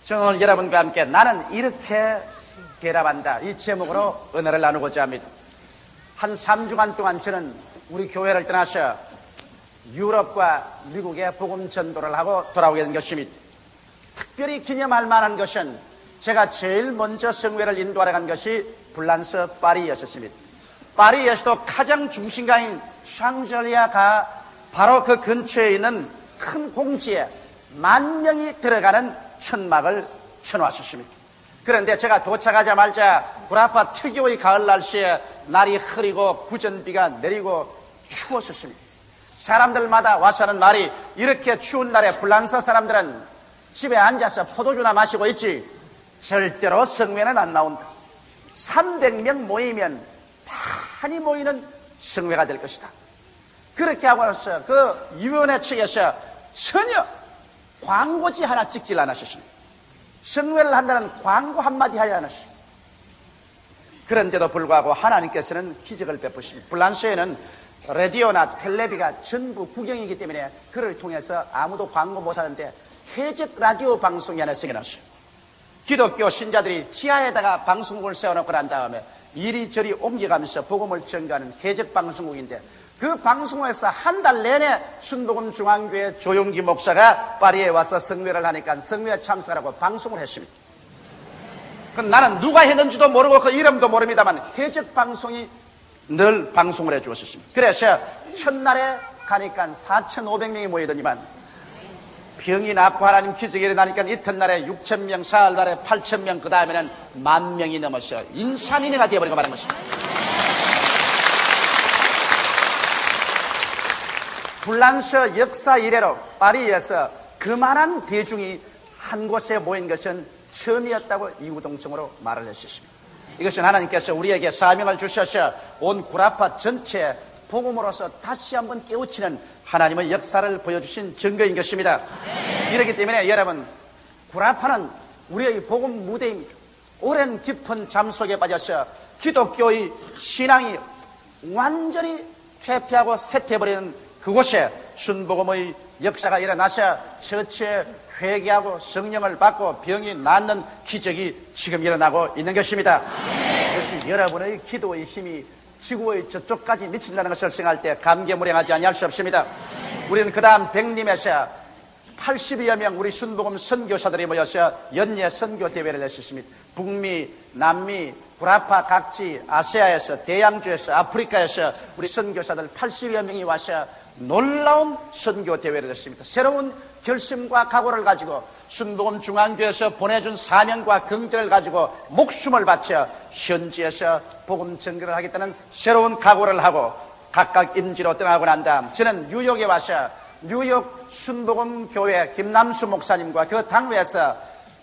저는 오늘 여러분과 함께 나는 이렇게 대답한다, 이 제목으로 은혜를 나누고자 합니다. 한 3주간 동안 저는 우리 교회를 떠나서 유럽과 미국에 복음 전도를 하고 돌아오게 된 것입니다. 특별히 기념할 만한 것은 제가 제일 먼저 성회를 인도하러 간 것이 불란서 파리였습니다. 파리에서도 가장 중심가인 샹젤리아가 바로 그 근처에 있는 큰 공지에 10,000명이 들어가는 천막을 쳐놓았습니다. 그런데 제가 도착하자마자 구라파 특유의 가을 날씨에 날이 흐리고 구전비가 내리고 추웠습니다. 사람들마다 와서 하는 말이, 이렇게 추운 날에 불란서 사람들은 집에 앉아서 포도주나 마시고 있지 절대로 성회는 안 나온다. 300명 모이면 많이 모이는 성회가 될 것이다. 그렇게 하고 나서 그 위원회 측에서 전혀 광고지 하나 찍질 않으셨습니다. 성회를 한다는 광고 한마디 하지 않으셨습니다. 그런데도 불구하고 하나님께서는 기적을 베푸십니다. 불란서에는 라디오나 텔레비가 전부 국영이기 때문에 그를 통해서 아무도 광고 못하는데 해적 라디오 방송이 하나 생겨났어요. 기독교 신자들이 지하에다가 방송국을 세워놓고 난 다음에 이리저리 옮겨가면서 복음을 전가하는 해적 방송국인데, 그 방송에서 한 달 내내 순복음 중앙교회 조용기 목사가 파리에 와서 성회를 하니까 성회에 참석하라고 방송을 했습니다. 그럼 나는 누가 했는지도 모르고 그 이름도 모릅니다만 해적 방송이 늘 방송을 해 주었습니다. 그래서 첫날에 가니까 4,500명이 모이더니만 병이 낫고 하나님 기적이 일어나니까 이튿날에 6,000명, 사흘날에 8,000명, 그 다음에는 10,000명이 넘어서 인산인해가 되어버리고 말한 것입니다. 불란서 역사 이래로 파리에서 그만한 대중이 한 곳에 모인 것은 처음이었다고 이구동성으로 말을 했습니다. 이것은 하나님께서 우리에게 사명을 주셔서 온 구라파 전체 복음으로서 다시 한번 깨우치는 하나님의 역사를 보여주신 증거인 것입니다. 이렇기 때문에 여러분, 구라파는 우리의 복음 무대입니다. 오랜 깊은 잠 속에 빠져서 기독교의 신앙이 완전히 퇴폐하고 쇠퇴해버리는 그곳에 순복음의 역사가 일어나서 처치에 회개하고 성령을 받고 병이 낫는 기적이 지금 일어나고 있는 것입니다. 그것이 여러분의 기도의 힘이 지구의 저쪽까지 미친다는 것을 생각할 때 감개무량하지 아니할 수 없습니다. 우리는 그 다음 백림에서 80여 명 우리 순복음 선교사들이 모여서 연례 선교 대회를 했습니다. 북미, 남미, 구라파 각지, 아시아에서, 대양주에서, 아프리카에서 우리 선교사들 80여 명이 와서 놀라운 선교 대회를 했습니다. 새로운 결심과 각오를 가지고 순복음 중앙교회에서 보내준 사명과 긍정을 가지고 목숨을 바쳐 현지에서 복음 전개를 하겠다는 새로운 각오를 하고 각각 임지로 떠나고 난 다음 저는 뉴욕에 와서 뉴욕 순복음 교회 김남수 목사님과 그 당회에서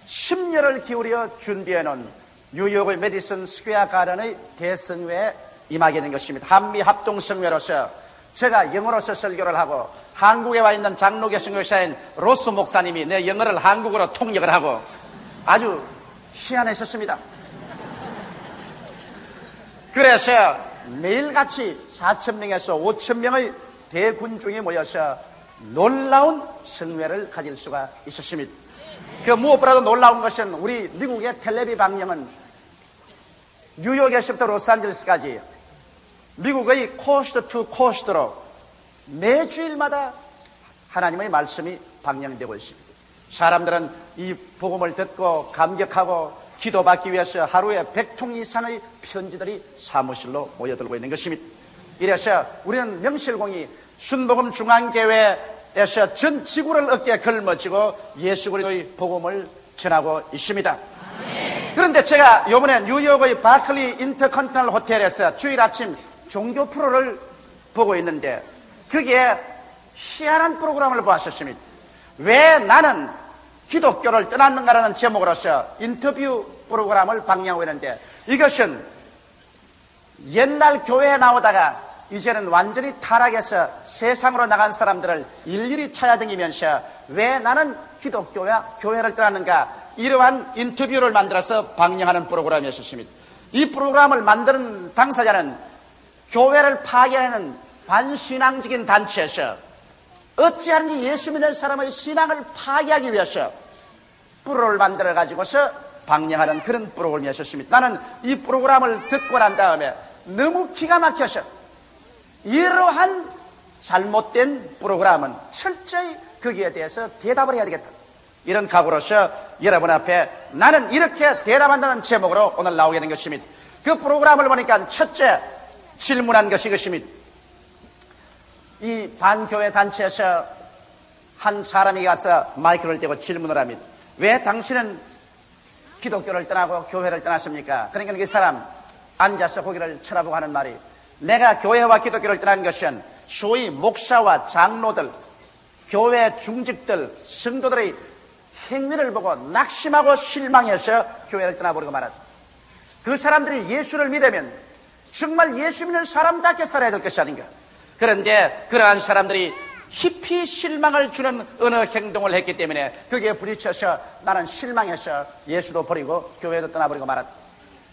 10년을 기울여 준비해놓은 뉴욕의 메디슨 스퀘어 가든의 대성회에 임하게 된 것입니다. 한미 합동성회로서 제가 영어로서 설교를 하고 한국에 와 있는 장로교 선교사인 로스 목사님이 내 영어를 한국어로 통역을 하고 아주 희한했었습니다. 그래서 매일같이 4,000명에서 5,000명의 대군중이 모여서 놀라운 성회를 가질 수가 있었습니다. 그 무엇보다도 놀라운 것은 우리 미국의 텔레비 방영은 뉴욕에서부터 로스앤젤레스까지 미국의 코스트 투 코스트로 매주일마다 하나님의 말씀이 방영되고 있습니다. 사람들은 이 복음을 듣고 감격하고 기도받기 위해서 하루에 100통 이상의 편지들이 사무실로 모여들고 있는 것입니다. 이래서 우리는 명실공히 순복음 중앙교회에서 전 지구를 어깨에 걸머쥐고 예수 그리스도의 복음을 전하고 있습니다. 그런데 제가 이번에 뉴욕의 바클리 인터컨티넨탈 호텔에서 주일 아침 종교 프로를 보고 있는데 그게 희한한 프로그램을 보았었습니다. 왜 나는 기독교를 떠났는가라는 제목으로서 인터뷰 프로그램을 방영하고 있는데, 이것은 옛날 교회에 나오다가 이제는 완전히 타락해서 세상으로 나간 사람들을 일일이 찾아다니면서 왜 나는 기독교와 교회를 떠났는가, 이러한 인터뷰를 만들어서 방영하는 프로그램이었습니다. 이 프로그램을 만드는 당사자는 교회를 파괴하는 반신앙적인 단체에서 어찌하든지 예수 믿는 사람의 신앙을 파괴하기 위해서 프로를 만들어 가지고서 방영하는 그런 프로그램이었습니다. 나는 이 프로그램을 듣고 난 다음에 너무 기가 막혀서 이러한 잘못된 프로그램은 철저히 거기에 대해서 대답을 해야 되겠다, 이런 각오로서 여러분 앞에 나는 이렇게 대답한다는 제목으로 오늘 나오게 된 것입니다. 그 프로그램을 보니까 첫째 질문한 것이 이것입니다. 이 반교회 단체에서 한 사람이 가서 마이크를 떼고 질문을 합니다. 왜 당신은 기독교를 떠나고 교회를 떠났습니까? 그러니까 그 사람 앉아서 고개를 쳐다보고 하는 말이, 내가 교회와 기독교를 떠난 것은 소위 목사와 장로들, 교회 중직들, 성도들의 행위를 보고 낙심하고 실망해서 교회를 떠나버리고 말았다. 그 사람들이 예수를 믿으면 정말 예수 믿는 사람답게 살아야 될 것이 아닌가. 그런데 그러한 사람들이 깊이 실망을 주는 어느 행동을 했기 때문에 거기에 부딪혀서 나는 실망해서 예수도 버리고 교회도 떠나버리고 말았다,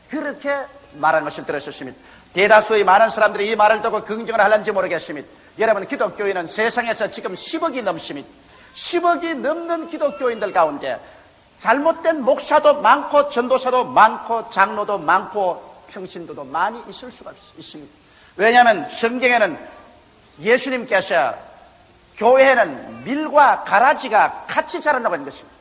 그렇게 말한 것을 들었습니다. 대다수의 많은 사람들이 이 말을 듣고 긍정을 하는지 모르겠습니다. 여러분, 기독교인은 세상에서 지금 10억이 넘습니다. 10억이 넘는 기독교인들 가운데 잘못된 목사도 많고 전도사도 많고 장로도 많고 평신도도 많이 있을 수가 있습니다. 왜냐하면 성경에는 예수님께서 교회에는 밀과 가라지가 같이 자란다고 하는 것입니다.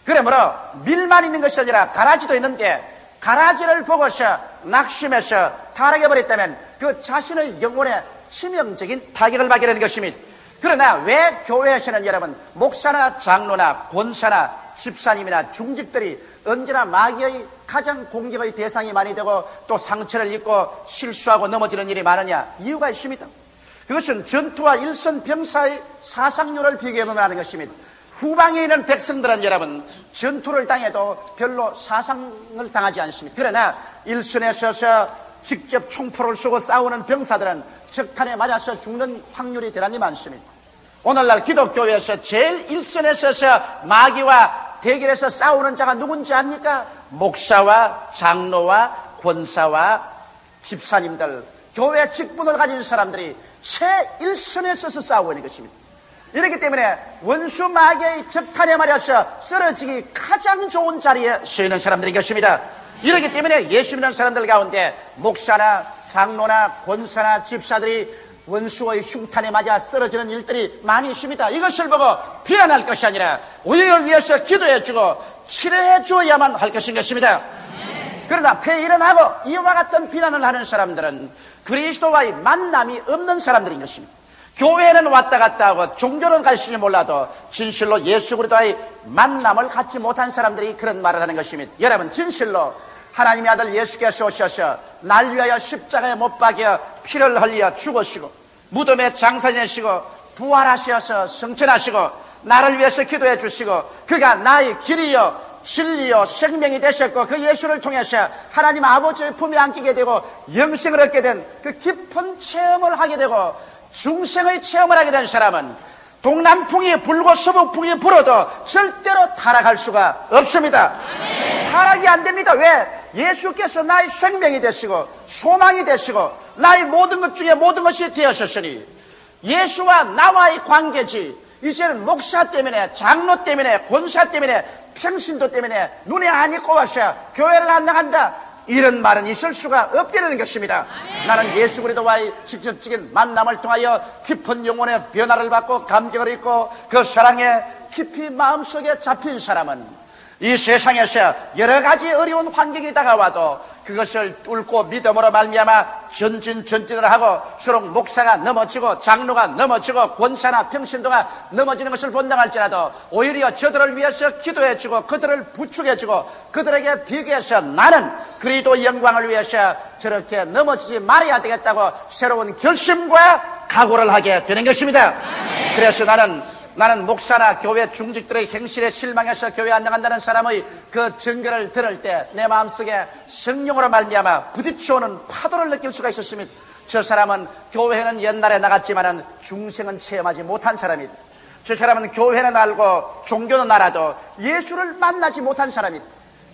그러므로 밀만 있는 것이 아니라 가라지도 있는데 가라지를 보고서 낙심해서 타락해버렸다면 그 자신의 영혼에 치명적인 타격을 받게 되는 것입니다. 그러나 왜 교회에서는 여러분 목사나 장로나 권사나 집사님이나 중직들이 언제나 마귀의 가장 공격의 대상이 많이 되고 또 상처를 입고 실수하고 넘어지는 일이 많으냐? 이유가 있습니다. 그것은 전투와 일선 병사의 사상률을 비교해보면 하는 것입니다. 후방에 있는 백성들은 여러분 전투를 당해도 별로 사상을 당하지 않습니다. 그러나 일선에 서서 직접 총포를 쏘고 싸우는 병사들은 적탄에 맞아서 죽는 확률이 대단히 많습니다. 오늘날 기독교에서 제일 일선에 서서 마귀와 대결해서 싸우는 자가 누군지 압니까? 목사와 장로와 권사와 집사님들, 교회 직분을 가진 사람들이 최일선에 서서 싸우고 있는 것입니다. 이렇기 때문에 원수 마귀의 적탄에 맞아서 쓰러지기 가장 좋은 자리에 서 있는 사람들인 것입니다. 이렇기 때문에 예수 믿는 사람들 가운데 목사나 장로나 권사나 집사들이 원수의 흉탄에 맞아 쓰러지는 일들이 많이 있습니다. 이것을 보고 비난할 것이 아니라 우리를 위해서 기도해주고 치료해 주어야만 할 것인 것입니다. 그러나 폐일어나고 이와 같은 비난을 하는 사람들은 그리스도와의 만남이 없는 사람들인 것입니다. 교회는 왔다 갔다 하고 종교는 갈지 몰라도 진실로 예수 그리스도와의 만남을 갖지 못한 사람들이 그런 말을 하는 것입니다. 여러분, 진실로 하나님의 아들 예수께서 오셔서 날 위하여 십자가에 못 박여 피를 흘려 죽으시고 무덤에 장사 지내시고 부활하셔서 성천하시고 나를 위해서 기도해 주시고 그가 나의 길이요 진리요 생명이 되셨고 그 예수를 통해서 하나님 아버지의 품에 안기게 되고 영생을 얻게 된 그 깊은 체험을 하게 되고 중생의 체험을 하게 된 사람은 동남풍이 불고 서북풍이 불어도 절대로 타락할 수가 없습니다. 타락이 안 됩니다. 왜? 예수께서 나의 생명이 되시고 소망이 되시고 나의 모든 것 중에 모든 것이 되었으니 예수와 나와의 관계지 이제는 목사 때문에 장로 때문에 권사 때문에 평신도 때문에 눈에 안 익고 와서 교회를 안 나간다, 이런 말은 있을 수가 없게 되는 것입니다. 나는 예수 그리스도와의 직접적인 만남을 통하여 깊은 영혼의 변화를 받고 감격을 입고 그 사랑에 깊이 마음속에 잡힌 사람은 이 세상에서 여러 가지 어려운 환경이 다가와도 그것을 뚫고 믿음으로 말미암아 전진을 하고 서로 목사가 넘어지고 장로가 넘어지고 권사나 평신도가 넘어지는 것을 본당할지라도 오히려 저들을 위해서 기도해주고 그들을 부축해주고 그들에게 비교해서 나는 그리스도 영광을 위해서 저렇게 넘어지지 말아야 되겠다고 새로운 결심과 각오를 하게 되는 것입니다. 그래서 나는 목사나 교회 중직들의 행실에 실망해서 교회 안 나간다는 사람의 그 증거를 들을 때 내 마음속에 성령으로 말미암아 부딪혀오는 파도를 느낄 수가 있었습니다. 저 사람은 교회는 옛날에 나갔지만은 중생은 체험하지 못한 사람이다. 저 사람은 교회는 알고 종교는 알아도 예수를 만나지 못한 사람이다.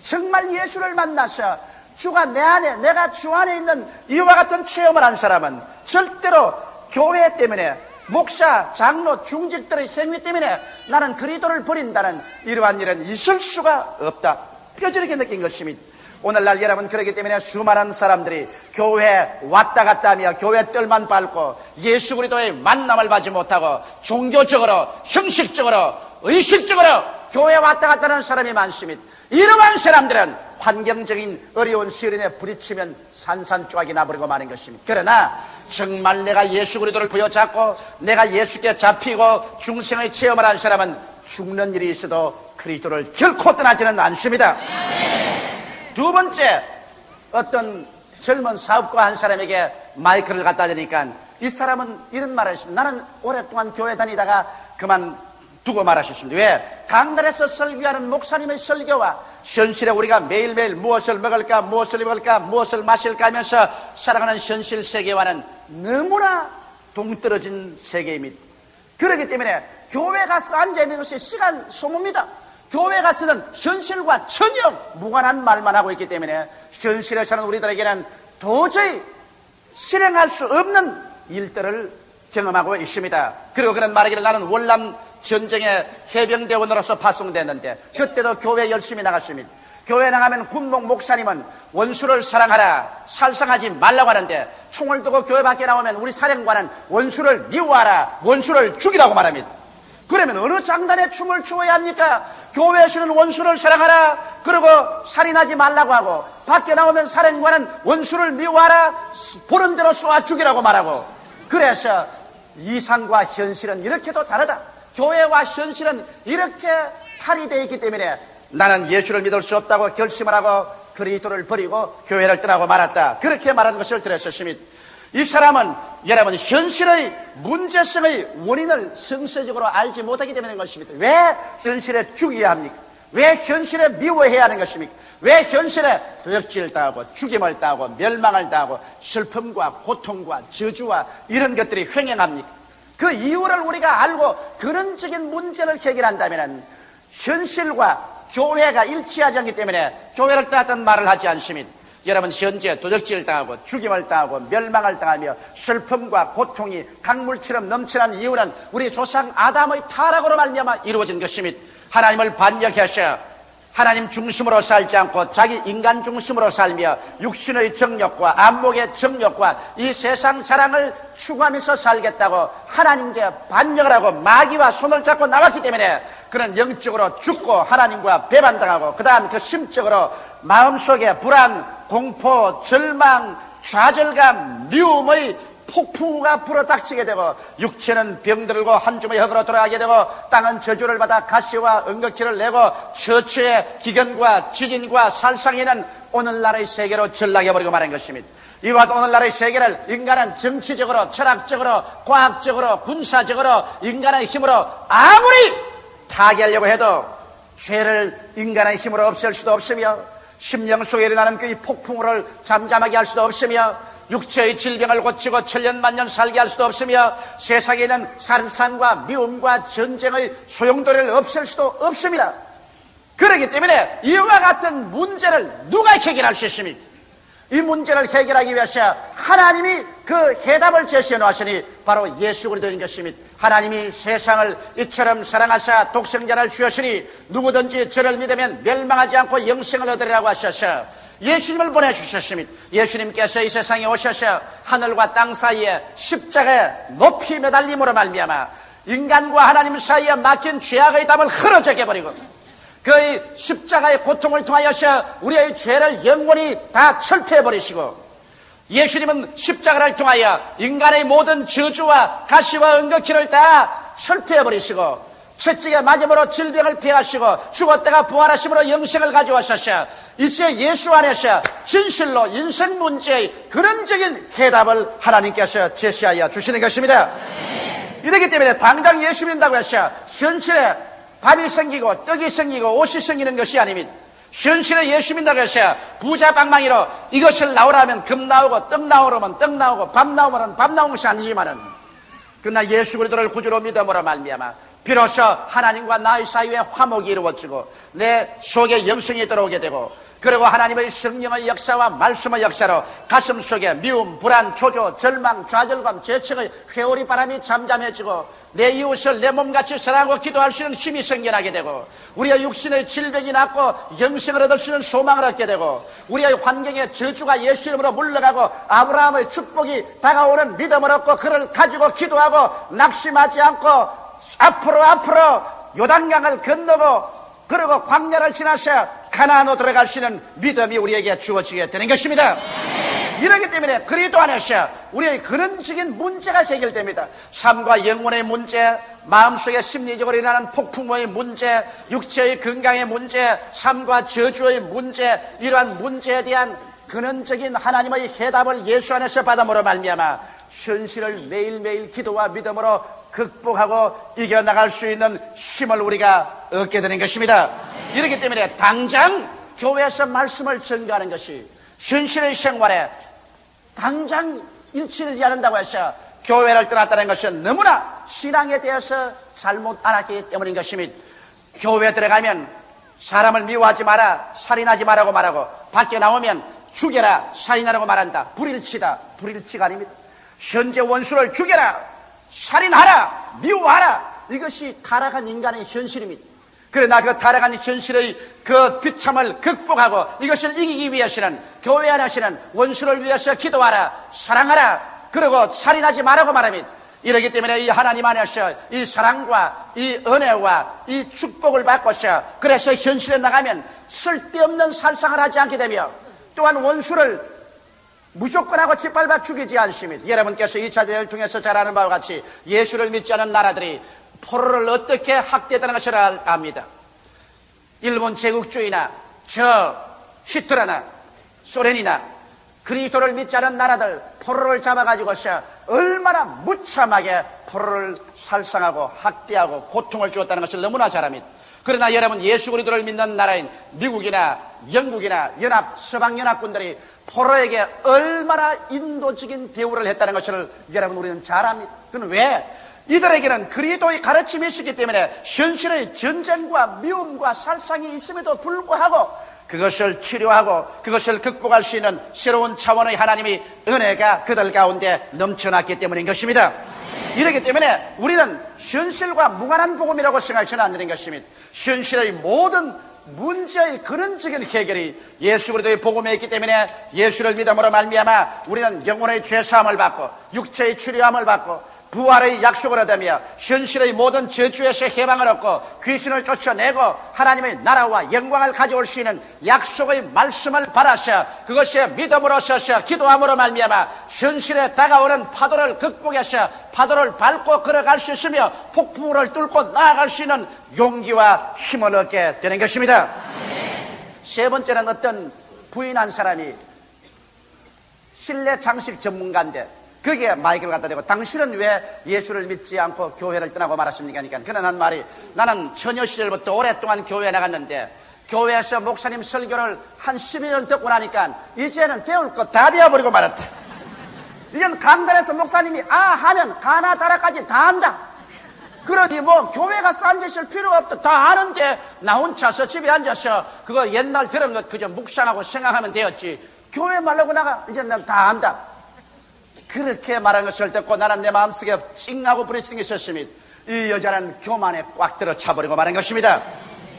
정말 예수를 만나서 주가 내 안에, 내가 주 안에 있는 이와 같은 체험을 한 사람은 절대로 교회 때문에 목사, 장로, 중직들의 행위 때문에 나는 그리스도를 버린다는 이러한 일은 있을 수가 없다. 뼈저리게 느낀 것입니다. 오늘날 여러분, 그렇기 때문에 수많은 사람들이 교회에 왔다 갔다 하며 교회 뜰만 밟고 예수 그리스도의 만남을 받지 못하고 종교적으로, 형식적으로, 의식적으로 교회에 왔다 갔다 하는 사람이 많습니다. 이러한 사람들은 환경적인 어려운 시련에 부딪히면 산산조각이 나버리고 마는 것입니다. 그러나 정말 내가 예수 그리스도를 부여잡고 내가 예수께 잡히고 중생의 체험을 한 사람은 죽는 일이 있어도 그리스도를 결코 떠나지는 않습니다. 두 번째, 어떤 젊은 사업가 한 사람에게 마이크를 갖다 대니까 이 사람은 이런 말을 했습니다. 나는 오랫동안 교회 다니다가 그만두고 말하셨습니다. 왜? 강단에서 설교하는 목사님의 설교와 현실에 우리가 매일매일 무엇을 먹을까, 무엇을 입을까, 무엇을 마실까 하면서 살아가는 현실 세계와는 너무나 동떨어진 세계입니다. 그렇기 때문에 교회 가서 앉아있는 것이 시간 소모입니다. 교회 가서는 현실과 전혀 무관한 말만 하고 있기 때문에 현실에 사는 우리들에게는 도저히 실행할 수 없는 일들을 경험하고 있습니다. 그리고 그런 말하기를 나는 월남 전쟁의 해병대원으로서 파송됐는데 그때도 교회 열심히 나갔습니다. 교회 나가면 군목 목사님은 원수를 사랑하라, 살상하지 말라고 하는데 총을 두고 교회 밖에 나오면 우리 사령관은 원수를 미워하라, 원수를 죽이라고 말합니다. 그러면 어느 장단에 춤을 추어야 합니까? 교회에서는 원수를 사랑하라, 그리고 살인하지 말라고 하고 밖에 나오면 사령관은 원수를 미워하라, 보는 대로 쏘아 죽이라고 말하고. 그래서 이상과 현실은 이렇게도 다르다. 교회와 현실은 이렇게 탈이 되어 있기 때문에 나는 예수를 믿을 수 없다고 결심을 하고 그리스도를 버리고 교회를 떠나고 말았다. 그렇게 말하는 것을 들었습니다. 이 사람은 여러분 현실의 문제성의 원인을 성서적으로 알지 못하기 때문인 것입니다. 왜 현실에 죽여야 합니까? 왜 현실에 미워해야 하는 것입니까? 왜 현실에 도적질을 당하고 죽임을 당하고 멸망을 당하고 슬픔과 고통과 저주와 이런 것들이 횡행합니까? 그 이유를 우리가 알고 근원적인 문제를 해결한다면 현실과 교회가 일치하지 않기 때문에 교회를 떠났다는 말을 하지 않습니다. 여러분 현재 도적질을 당하고 죽임을 당하고 멸망을 당하며 슬픔과 고통이 강물처럼 넘치는 이유는 우리 조상 아담의 타락으로 말미암아 이루어진 것입니다. 하나님을 반역하셔 하나님 중심으로 살지 않고 자기 인간 중심으로 살며 육신의 정욕과 안목의 정욕과 이 세상 자랑을 추구하면서 살겠다고 하나님께 반역을 하고 마귀와 손을 잡고 나왔기 때문에 그는 영적으로 죽고 하나님과 배반당하고 그 다음 그 심적으로 마음속에 불안, 공포, 절망, 좌절감, 미움의 폭풍우가 불어닥치게 되고 육체는 병들고 한 줌의 흙으로 돌아가게 되고 땅은 저주를 받아 가시와 은극기를 내고 처처의 기근과 지진과 살상에는 오늘날의 세계로 전락해버리고 말한 것입니다. 이와 같은 오늘날의 세계를 인간은 정치적으로 철학적으로 과학적으로 군사적으로 인간의 힘으로 아무리 타개하려고 해도 죄를 인간의 힘으로 없앨 수도 없으며 심령 속에 일어나는 그 폭풍우를 잠잠하게 할 수도 없으며 육체의 질병을 고치고 천년만년 살게 할 수도 없으며 세상에 있는 살상과 미움과 전쟁의 소용돌이를 없앨 수도 없습니다. 그렇기 때문에 이와 같은 문제를 누가 해결할 수 있습니까? 이 문제를 해결하기 위해서 하나님이 그 해답을 제시해 놓으시니 바로 예수 그리스도인 것입니다. 하나님이 세상을 이처럼 사랑하사 독생자를 주셨으니 누구든지 저를 믿으면 멸망하지 않고 영생을 얻으리라고 하셔서 예수님을 보내주셨습니다. 예수님께서 이 세상에 오셔서 하늘과 땅 사이에 십자가에 높이 매달림으로 말미암아 인간과 하나님 사이에 막힌 죄악의 담을 흐려져게 버리고 그의 십자가의 고통을 통하여서 우리의 죄를 영원히 다 철폐해버리시고 예수님은 십자가를 통하여 인간의 모든 저주와 가시와 은극기를 다 철폐해버리시고 채찍에 맞음으로 질병을 피하시고 죽었다가 부활하심으로 영생을 가져오셔서 이제 예수 안에서 진실로 인생 문제의 근원적인 해답을 하나님께서 제시하여 주시는 것입니다. 이렇기 때문에 당장 예수 믿는다고 해서 현실에 밥이 생기고 떡이 생기고 옷이 생기는 것이 아닙니다. 현실에 예수 믿는다고 해서 부자 방망이로 이것을 나오라면 금 나오고 떡 나오면 떡 나오고 밥 나오면 밥 나오는 것이 아니지만은 그러나 예수 그리스도를 구주로 믿음으로 말미암아 비로소 하나님과 나의 사이에 화목이 이루어지고 내 속에 영생이 들어오게 되고 그리고 하나님의 성령의 역사와 말씀의 역사로 가슴 속에 미움, 불안, 초조, 절망, 좌절감, 재청의 회오리 바람이 잠잠해지고 내 이웃을 내 몸같이 사랑하고 기도할 수 있는 힘이 생겨나게 되고 우리의 육신의 질병이 낫고 영생을 얻을 수 있는 소망을 얻게 되고 우리의 환경의 저주가 예수 이름으로 물러가고 아브라함의 축복이 다가오는 믿음을 얻고 그를 가지고 기도하고 낙심하지 않고 앞으로 요단강을 건너고 그리고 광야를 지나서 가나안으로 들어갈 수 있는 믿음이 우리에게 주어지게 되는 것입니다. 이러기 때문에 그리스도 안에서 우리의 근원적인 문제가 해결됩니다. 삶과 영혼의 문제, 마음속에 심리적으로 일어나는 폭풍의 문제, 육체의 건강의 문제, 삶과 저주의 문제, 이러한 문제에 대한 근원적인 하나님의 해답을 예수 안에서 받음으로 말미암아 현실을 매일매일 기도와 믿음으로 극복하고 이겨나갈 수 있는 힘을 우리가 얻게 되는 것입니다. 이렇기 때문에 당장 교회에서 말씀을 전가하는 것이 현실의 생활에 당장 일치되지 않는다고 해서 교회를 떠났다는 것은 너무나 신앙에 대해서 잘못 알았기 때문인 것입니다. 교회에 들어가면 사람을 미워하지 마라, 살인하지 말라고 말하고 밖에 나오면 죽여라, 살인하라고 말한다. 불일치다. 불일치가 아닙니다. 현재 원수를 죽여라, 살인하라, 미워하라. 이것이 타락한 인간의 현실입니다. 그러나 그 타락한 현실의 그 비참을 극복하고 이것을 이기기 위해서는 교회 안에서는 원수를 위해서 기도하라, 사랑하라, 그리고 살인하지 말라고 말합니다. 이러기 때문에 이 하나님 안에서 이 사랑과 이 은혜와 이 축복을 받고서 그래서 현실에 나가면 쓸데없는 살상을 하지 않게 되며 또한 원수를 무조건 하고 짓밟아 죽이지 않습니다. 여러분께서 2차 대전을 통해서 잘 아는 바와 같이 예수를 믿지 않은 나라들이 포로를 어떻게 학대했다는 것을 압니다. 일본 제국주의나 저 히틀러나 소련이나 그리스도를 믿지 않은 나라들 포로를 잡아가지고서 얼마나 무참하게 포로를 살상하고 학대하고 고통을 주었다는 것을 너무나 잘 압니다. 그러나 여러분 예수 그리스도를 믿는 나라인 미국이나 영국이나 서방연합군들이 포로에게 얼마나 인도적인 대우를 했다는 것을 여러분 우리는 잘 압니다. 그건 왜? 이들에게는 그리스도의 가르침이 있었기 때문에 현실의 전쟁과 미움과 살상이 있음에도 불구하고 그것을 치료하고 그것을 극복할 수 있는 새로운 차원의 하나님의 은혜가 그들 가운데 넘쳐났기 때문인 것입니다. 이렇기 때문에 우리는 현실과 무관한 복음이라고 생각해서는 안 되는 것입니다. 현실의 모든 문제의 근원적인 해결이 예수 그리스도의 복음에 있기 때문에 예수를 믿음으로 말미암아 우리는 영혼의 죄사함을 받고 육체의 치료함을 받고 부활의 약속을 얻으며 현실의 모든 저주에서 해방을 얻고 귀신을 쫓아내고 하나님의 나라와 영광을 가져올 수 있는 약속의 말씀을 받아서 그것이 믿음으로 서서 기도함으로 말미암아 현실에 다가오는 파도를 극복해서 파도를 밟고 걸어갈 수 있으며 폭풍우를 뚫고 나아갈 수 있는 용기와 힘을 얻게 되는 것입니다. 세 번째는 어떤 부인 한 사람이 실내 장식 전문가인데 거기에 마이크를 갖다 대고 당신은 왜 예수를 믿지 않고 교회를 떠나고 말았습니까? 그러니까 그는 한 말이 나는 처녀 시절부터 오랫동안 교회에 나갔는데 교회에서 목사님 설교를 한 12년 듣고 나니까 이제는 배울 거 다 배워버리고 말았다. 이젠 강단에서 목사님이 하면 가나 다라까지 다 안다. 그러니 뭐 교회 가서 앉으실 필요가 없다. 다 아는데 나 혼자서 집에 앉아서 그거 옛날 들은 것 그저 묵상하고 생각하면 되었지. 교회 말라고 나가 이제 난 다 안다. 그렇게 말한 것을 듣고 나는 내 마음속에 찡하고 부딪히는 게 있었습니다. 이 여자는 교만에 꽉 들어 차버리고 말한 것입니다.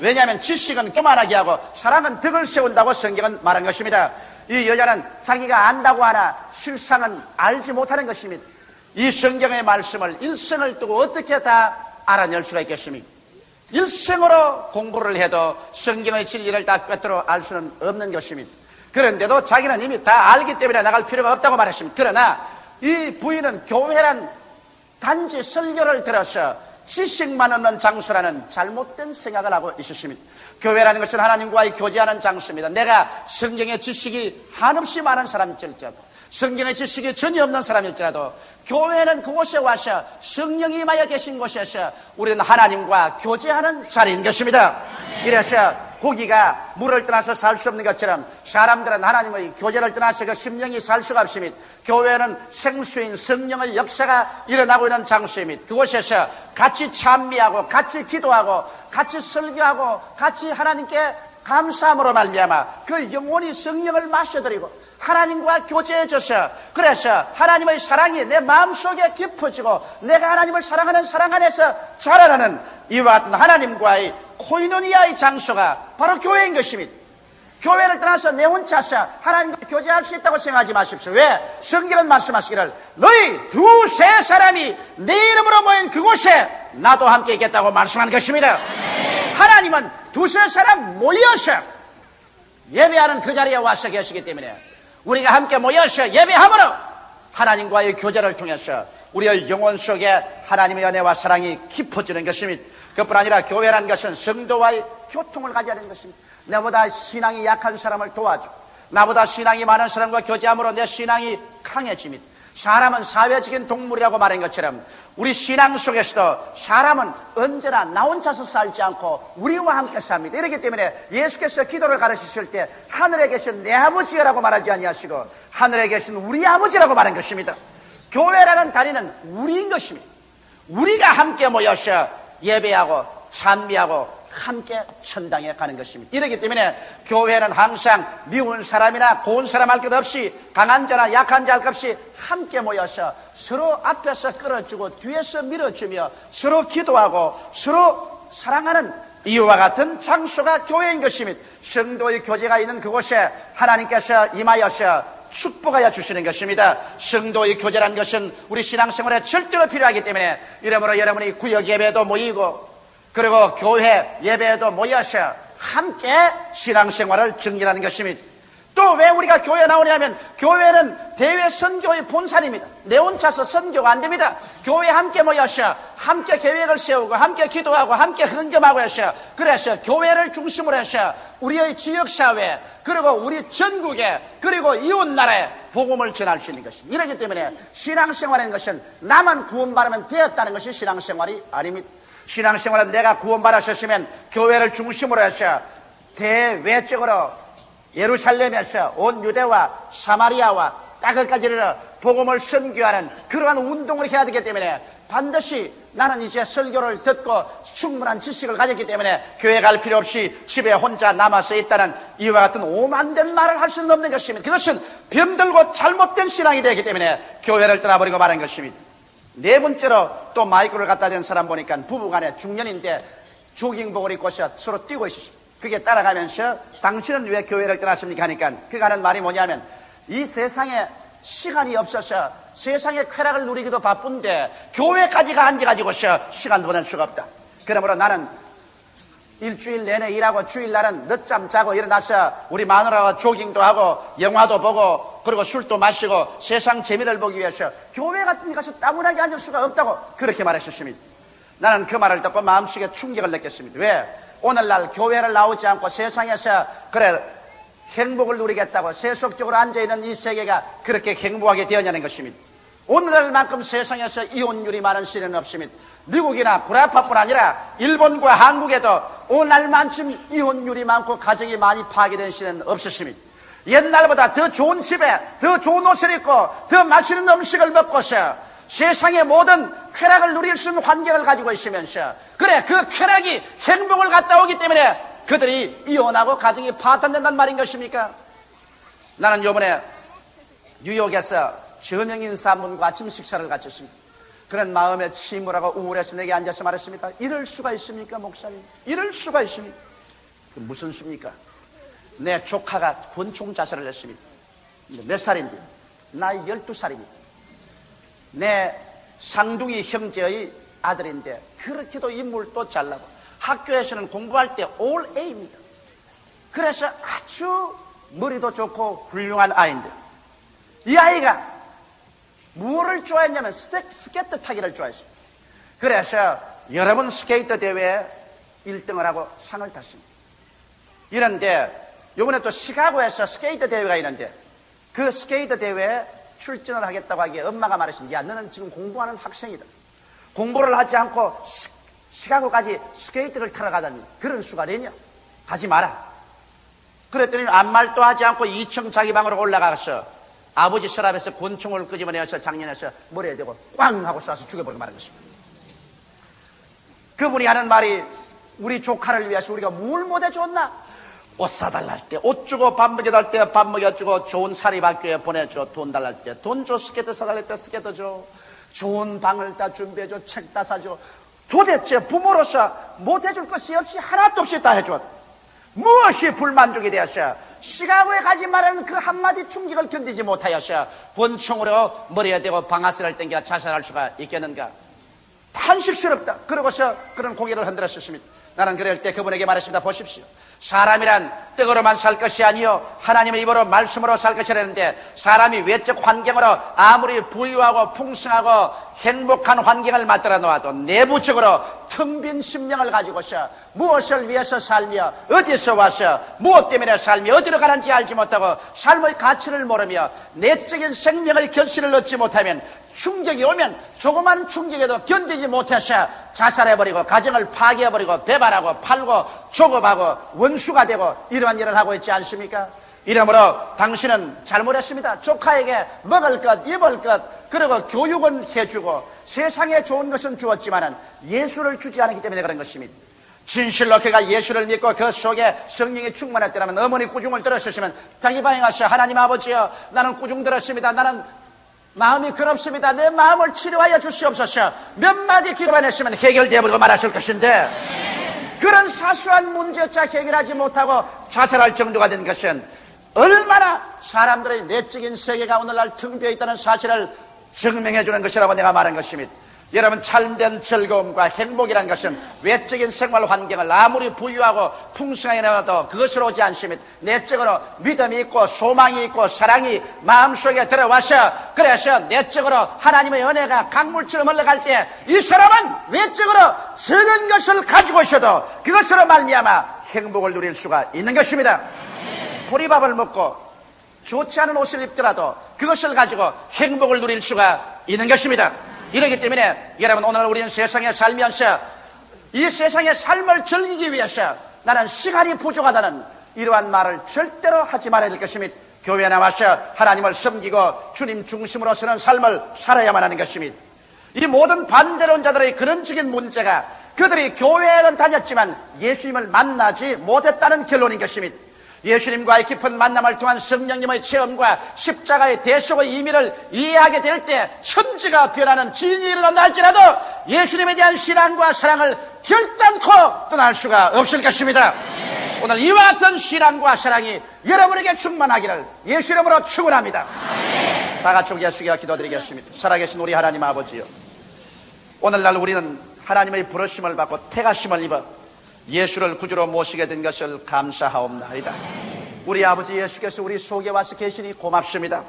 왜냐하면 지식은 교만하게 하고 사랑은 덕을 세운다고 성경은 말한 것입니다. 이 여자는 자기가 안다고 하나 실상은 알지 못하는 것입니다. 이 성경의 말씀을 일생을 두고 어떻게 다 알아낼 수가 있겠습니까? 일생으로 공부를 해도 성경의 진리를 다 꿰뚫어 알 수는 없는 것입니다. 그런데도 자기는 이미 다 알기 때문에 나갈 필요가 없다고 말했습니다. 그러나 이 부인은 교회란 단지 설교를 들어서 지식만 얻는 장소라는 잘못된 생각을 하고 있었습니다. 교회라는 것은 하나님과의 교제하는 장소입니다. 내가 성경의 지식이 한없이 많은 사람일지라도 성경의 지식이 전혀 없는 사람일지라도 교회는 그곳에 와서 성령이 임하여 계신 곳에서 우리는 하나님과 교제하는 자리인 것입니다. 이래서 고기가 물을 떠나서 살 수 없는 것처럼 사람들은 하나님의 교제를 떠나서 그 심령이 살 수가 없습니다. 교회는 생수인 성령의 역사가 일어나고 있는 장소입니다. 그곳에서 같이 찬미하고 같이 기도하고 같이 설교하고 같이 하나님께 감사함으로 말미암아 그 영혼이 성령을 마셔들이고 하나님과 교제해져서 그래서 하나님의 사랑이 내 마음속에 깊어지고 내가 하나님을 사랑하는 사랑 안에서 자라나는 이와 같은 하나님과의 코이노니아의 장소가 바로 교회인 것입니다. 교회를 떠나서 내 혼자서 하나님과 교제할 수 있다고 생각하지 마십시오. 왜? 성경은 말씀하시기를 너희 두세 사람이 내 이름으로 모인 그곳에 나도 함께 있겠다고 말씀한 것입니다. 하나님은 두세 사람 모여서 예배하는 그 자리에 와서 계시기 때문에 우리가 함께 모여서 예배함으로 하나님과의 교제를 통해서 우리의 영혼 속에 하나님의 은혜와 사랑이 깊어지는 것입니다. 그뿐 아니라 교회라는 것은 성도와의 교통을 가져야하는 것입니다. 나보다 신앙이 약한 사람을 도와줘. 나보다 신앙이 많은 사람과 교제함으로 내 신앙이 강해집니다. 사람은 사회적인 동물이라고 말한 것처럼 우리 신앙 속에서도 사람은 언제나 나 혼자서 살지 않고 우리와 함께 삽니다. 이렇기 때문에 예수께서 기도를 가르치실 때 하늘에 계신 내 아버지라고 말하지 아니하시고 하늘에 계신 우리 아버지라고 말한 것입니다. 교회라는 다리는 우리인 것입니다. 우리가 함께 모여서 예배하고 찬미하고 함께 천당에 가는 것입니다. 이렇기 때문에 교회는 항상 미운 사람이나 고운 사람 할 것 없이 강한 자나 약한 자 할 것 없이 함께 모여서 서로 앞에서 끌어주고 뒤에서 밀어주며 서로 기도하고 서로 사랑하는 이와 같은 장소가 교회인 것입니다. 성도의 교제가 있는 그곳에 하나님께서 임하여서 축복하여 주시는 것입니다. 성도의 교제라는 것은 우리 신앙생활에 절대로 필요하기 때문에 이러므로 여러분이 구역 예배도 모이고 그리고 교회 예배에도 모여서 함께 신앙생활을 증진하는 것입니다. 또 왜 우리가 교회에 나오냐면 교회는 대외 선교의 본산입니다. 내 혼자서 선교가 안 됩니다. 교회에 함께 모여서 함께 계획을 세우고 함께 기도하고 함께 헌금하고 해서 그래서 교회를 중심으로 해서 우리의 지역사회 그리고 우리 전국에 그리고 이웃나라에 복음을 전할 수 있는 것입니다. 이렇기 때문에 신앙생활이라는 것은 나만 구원받으면 되었다는 것이 신앙생활이 아닙니다. 신앙생활은 내가 구원받으셨으면 교회를 중심으로 해서 대외적으로 예루살렘에서 온 유대와 사마리아와 땅끝까지 이르러 복음을 선교하는 그러한 운동을 해야 되기 때문에 반드시 나는 이제 설교를 듣고 충분한 지식을 가졌기 때문에 교회 갈 필요 없이 집에 혼자 남아서 있다는 이와 같은 오만된 말을 할 수는 없는 것입니다. 그것은 병들고 잘못된 신앙이 되기 때문에 교회를 떠나버리고 말한 것입니다. 네 번째로 또 마이크를 갖다 댄 사람 보니까 부부간에 중년인데 조깅복을 입고서 서로 뛰고 있었습니다. 그게 따라가면서 당신은 왜 교회를 떠났습니까 하니까 그가 하는 말이 뭐냐면 이 세상에 시간이 없어서 세상의 쾌락을 누리기도 바쁜데 교회까지가 앉아가지고서 시간 보낼 수가 없다. 그러므로 나는 일주일 내내 일하고 주일날은 늦잠 자고 일어나서 우리 마누라와 조깅도 하고 영화도 보고 그리고 술도 마시고 세상 재미를 보기 위해서 교회 같은 데 가서 따분하게 앉을 수가 없다고 그렇게 말했었습니다. 나는 그 말을 듣고 마음속에 충격을 느꼈습니다. 왜? 오늘날 교회를 나오지 않고 세상에서 그래 행복을 누리겠다고 세속적으로 앉아있는 이 세계가 그렇게 행복하게 되었냐는 것입니다. 오늘날만큼 세상에서 이혼율이 많은 시대는 없습니다. 미국이나 구라파뿐 아니라 일본과 한국에도 오늘날만큼 이혼율이 많고 가정이 많이 파괴된 시대는 없었습니다. 옛날보다 더 좋은 집에 더 좋은 옷을 입고 더 맛있는 음식을 먹고서 세상의 모든 쾌락을 누릴 수 있는 환경을 가지고 있으면서 그래 그 쾌락이 행복을 갖다 오기 때문에 그들이 이혼하고 가정이 파탄된다는 말인 것입니까? 나는 이번에 뉴욕에서 저명인 사람과 아침 식사를 갖췄습니다. 그런 마음에 침울하고 우울해서 내게 앉아서 말했습니다. 이럴 수가 있습니까 목사님? 이럴 수가 있습니까? 무슨 수입니까? 내 조카가 권총 자살을 했습니다. 몇 살인데? 나이 12살입니다. 내 상둥이 형제의 아들인데 그렇게도 인물도 잘나고 학교에서는 공부할 때 올 A입니다. 그래서 아주 머리도 좋고 훌륭한 아이인데 이 아이가 무엇을 좋아했냐면 스케이트 타기를 좋아했습니다. 그래서 여러 번 스케이트 대회에 1등을 하고 상을 탔습니다. 이런데 이번에 또 시카고에서 스케이트 대회가 있는데 그 스케이트 대회에 출전을 하겠다고 하기에 엄마가 말했습니다. 야, 너는 지금 공부하는 학생이다. 공부를 하지 않고 시카고까지 스케이트를 타러 가다니 그런 수가 되냐? 가지 마라. 그랬더니 아무 말도 하지 않고 2층 자기 방으로 올라가서 아버지 서랍에서 권총을 끄집어내어서 작년에서 머리에 대고 꽝 하고 쏴서 죽여버리고 말한 것입니다. 그분이 하는 말이 우리 조카를 위해서 우리가 뭘 못해 줬나? 옷 사달라 할 때 옷 주고 밥 먹여달라 할 때 밥 먹여주고 좋은 사립학교에 보내줘. 돈 달라 할 때 돈 줘. 스케이트 사달라 할 때 스케이트 줘. 좋은 방을 다 준비해줘. 책 다 사줘. 도대체 부모로서 못해줄 것이 없이 하나도 없이 다 해줘. 무엇이 불만족이 되었어? 시가고에 가지 말라는 그 한마디 충격을 견디지 못하였어. 권총으로 머리에 대고 방아쇠를 당겨 자살할 수가 있겠는가? 탄식스럽다. 그러고서 그런 고개를 흔들었습니다. 나는 그럴 때 그분에게 말했습니다. 보십시오. 사람이란 떡으로만 살 것이 아니요 하나님의 입으로 말씀으로 살 것이라는데, 사람이 외적 환경으로 아무리 부유하고 풍성하고 행복한 환경을 만들어 놓아도 내부적으로 텅 빈 심령을 가지고서 무엇을 위해서 살며 어디서 와서 무엇 때문에 살며 어디로 가는지 알지 못하고 삶의 가치를 모르며 내적인 생명의 결실을 얻지 못하면, 충격이 오면 조그만 충격에도 견디지 못해서 자살해버리고 가정을 파괴해버리고 배반하고 팔고 조급하고 원수가 되고 이러한 일을 하고 있지 않습니까? 이러므로 당신은 잘못했습니다. 조카에게 먹을 것, 입을 것, 그리고 교육은 해주고 세상에 좋은 것은 주었지만은 예수를 주지 않았기 때문에 그런 것입니다. 진실로 그가 예수를 믿고 그 속에 성령이 충만했더라면 어머니 꾸중을 들었으시면 자기 방에 가서 하나님 아버지여, 나는 꾸중 들었습니다. 나는 마음이 괴롭습니다. 내 마음을 치료하여 주시옵소서. 몇 마디 기도만 했으면 해결되어버리고 말하실 것인데, 그런 사소한 문제조차 해결하지 못하고 자살할 정도가 된 것은 얼마나 사람들의 내적인 세계가 오늘날 텅 비어 있다는 사실을 증명해 주는 것이라고 내가 말한 것입니다. 여러분, 참된 즐거움과 행복이라는 것은 외적인 생활 환경을 아무리 부유하고 풍성하게 내놔도 그것으로 오지 않습니다. 내적으로 믿음이 있고 소망이 있고 사랑이 마음속에 들어와서, 그래서 내적으로 하나님의 은혜가 강물처럼 흘러갈 때 이 사람은 외적으로 적은 것을 가지고 있어도 그것으로 말미암아 행복을 누릴 수가 있는 것입니다. 보리밥을 먹고 좋지 않은 옷을 입더라도 그것을 가지고 행복을 누릴 수가 있는 것입니다. 이러기 때문에 여러분, 오늘 우리는 세상에 살면서 이 세상의 삶을 즐기기 위해서 나는 시간이 부족하다는 이러한 말을 절대로 하지 말아야 될 것입니다. 교회에 나와서 하나님을 섬기고 주님 중심으로 서는 삶을 살아야만 하는 것입니다. 이 모든 반대론 자들의 근원적인 문제가 그들이 교회에는 다녔지만 예수님을 만나지 못했다는 결론인 것입니다. 예수님과의 깊은 만남을 통한 성령님의 체험과 십자가의 대속의 의미를 이해하게 될 때 천지가 변하는 진이 일어난다 할지라도 예수님에 대한 신앙과 사랑을 결단코 떠날 수가 없을 것입니다. 오늘 이와 같은 신앙과 사랑이 여러분에게 충만하기를 예수 이름으로 축원합니다. 다 같이 우리 예수께 기도드리겠습니다. 살아계신 우리 하나님 아버지요, 오늘날 우리는 하나님의 부르심을 받고 택하심을 입어 예수를 구주로 모시게 된 것을 감사하옵나이다. 우리 아버지 예수께서 우리 속에 와서 계시니 고맙습니다.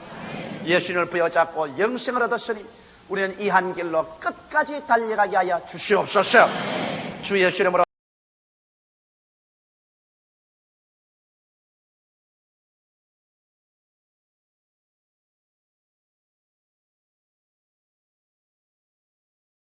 예수님을 부여잡고 영생을 얻었으니 우리는 이 한 길로 끝까지 달려가게 하여 주시옵소서. 주 예수 이름으로